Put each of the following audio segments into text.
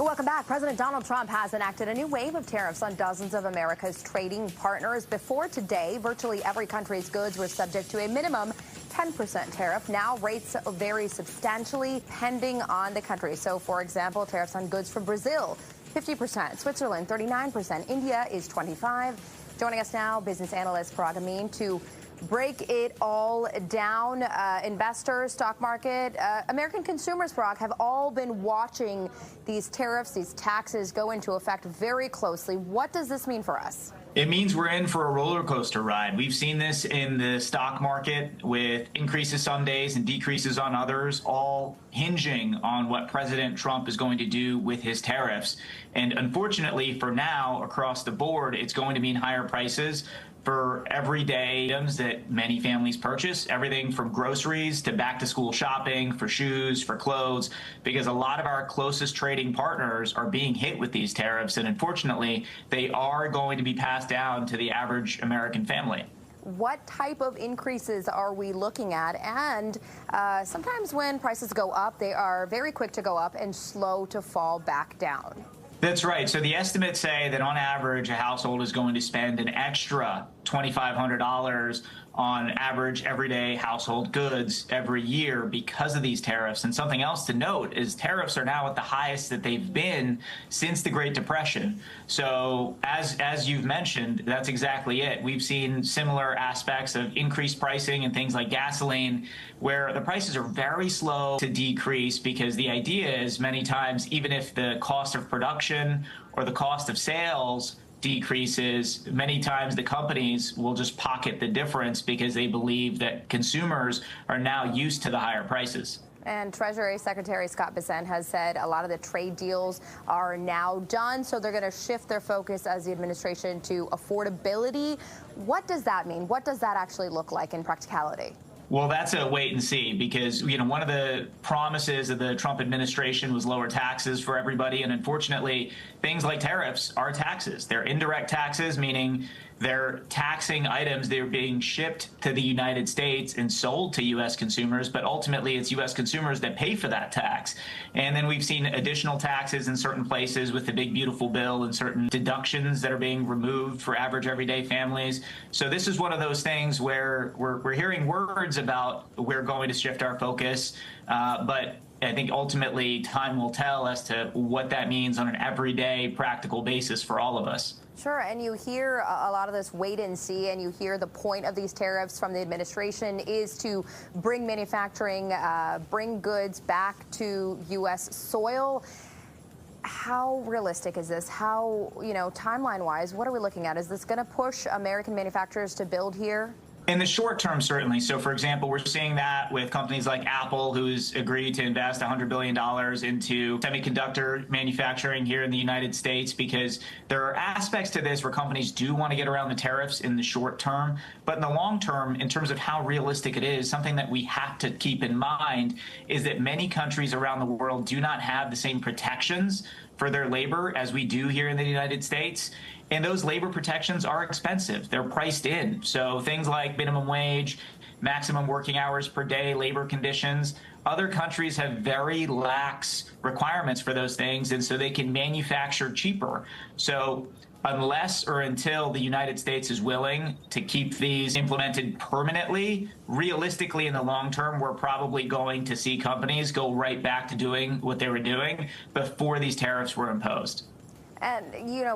Welcome back. President Donald Trump has enacted a new wave of tariffs on dozens of America's trading partners. Before today, virtually every country's goods were subject to a minimum 10% tariff. Now rates vary substantially depending on the country. So, for example, tariffs on goods from Brazil, 50%, Switzerland, 39%, India is 25%. Joining us now, business analyst Parag Amin to break it all down. Investors, stock market, American consumers, Parag, have all been watching these tariffs, these taxes go into effect very closely. What does this mean for us? It means we're in for a roller coaster ride. We've seen this in the stock market with increases some days and decreases on others, all hinging on what President Trump is going to do with his tariffs. And unfortunately, for now, across the board, it's going to mean higher prices for everyday items that many families purchase, everything from groceries to back to school shopping, for shoes, for clothes, because a lot of our closest trading partners are being hit with these tariffs. And unfortunately, they are going to be passed down to the average American family. What type of increases are we looking at? And sometimes when prices go up, they are very quick to go up and slow to fall back down. That's right. So the estimates say that on average, a household is going to spend an extra $2,500 on average everyday household goods every year because of these tariffs. And something else to note is tariffs are now at the highest that they've been since the Great Depression. So as you've mentioned, that's exactly it. We've seen similar aspects of increased pricing and things like gasoline, where the prices are very slow to decrease because the idea is many times, even if the cost of production or the cost of sales decreases, many times the companies will just pocket the difference because they believe that consumers are now used to the higher prices. And Treasury Secretary Scott Bessent has said a lot of the trade deals are now done, so they're going to shift their focus as the administration to affordability. What does that mean? What does that actually look like in practicality? Well, that's a wait and see because, one of the promises of the Trump administration was lower taxes for everybody. And unfortunately, things like tariffs are taxes. They're indirect taxes, meaning they're taxing items that are being shipped to the United States and sold to U.S. consumers, but ultimately it's U.S. consumers that pay for that tax. And then we've seen additional taxes in certain places with the big beautiful bill and certain deductions that are being removed for average everyday families. So this is one of those things where we're hearing words about we're going to shift our focus, but I think ultimately time will tell as to what that means on an everyday practical basis for all of us. Sure, and you hear a lot of this wait and see, and you hear the point of these tariffs from the administration is to bring manufacturing, bring goods back to U.S. soil. How realistic is this? How, timeline-wise, what are we looking at? Is this going to push American manufacturers to build here? In the short term, certainly. So, for example, we're seeing that with companies like Apple, who's agreed to invest $100 billion into semiconductor manufacturing here in the United States, because there are aspects to this where companies do want to get around the tariffs in the short term. But in the long term, in terms of how realistic it is, something that we have to keep in mind is that many countries around the world do not have the same protections for their labor as we do here in the United States. And those labor protections are expensive. They're priced in. So things like minimum wage, maximum working hours per day, labor conditions, other countries have very lax requirements for those things, and so they can manufacture cheaper. So unless or until the United States is willing to keep these implemented permanently, realistically in the long term, we're probably going to see companies go right back to doing what they were doing before these tariffs were imposed. And,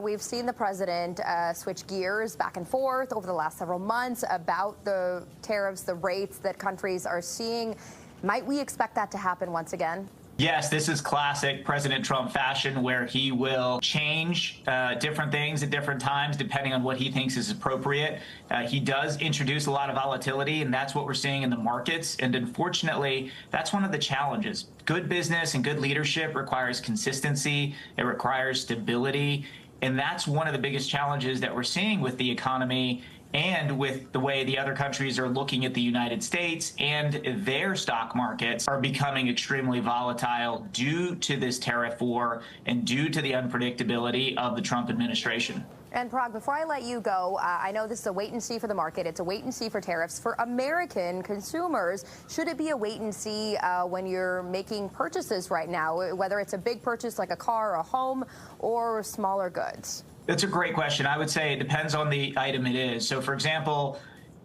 we've seen the president switch gears back and forth over the last several months about the tariffs, the rates that countries are seeing. Might we expect that to happen once again? Yes, this is classic President Trump fashion, where he will change different things at different times depending on what he thinks is appropriate. He does introduce a lot of volatility, and that's what we're seeing in the markets. And unfortunately, that's one of the challenges. Good business and good leadership requires consistency. It requires stability. And that's one of the biggest challenges that we're seeing with the economy and with the way the other countries are looking at the United States, and their stock markets are becoming extremely volatile due to this tariff war and due to the unpredictability of the Trump administration. And Parag, before I let you go, I know this is a wait and see for the market. It's a wait and see for tariffs. For American consumers, should it be a wait and see when you're making purchases right now, whether it's a big purchase like a car or a home or smaller goods? That's a great question. I would say it depends on the item it is. So, for example,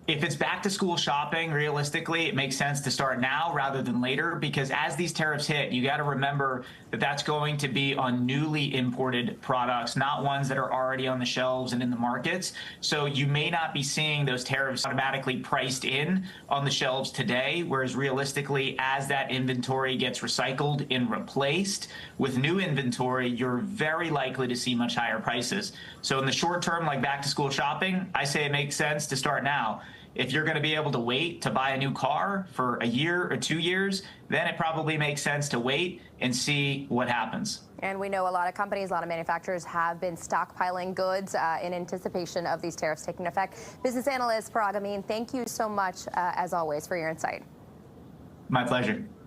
if it's back to school shopping, realistically, it makes sense to start now rather than later, because as these tariffs hit, you got to remember that that's going to be on newly imported products, not ones that are already on the shelves and in the markets. So you may not be seeing those tariffs automatically priced in on the shelves today, whereas realistically, as that inventory gets recycled and replaced with new inventory, you're very likely to see much higher prices. So in the short term, like back to school shopping, I say it makes sense to start now. If you're going to be able to wait to buy a new car for a year or 2 years, then it probably makes sense to wait and see what happens. And we know a lot of companies, a lot of manufacturers have been stockpiling goods in anticipation of these tariffs taking effect. Business analyst Parag Amin, thank you so much, as always, for your insight. My pleasure.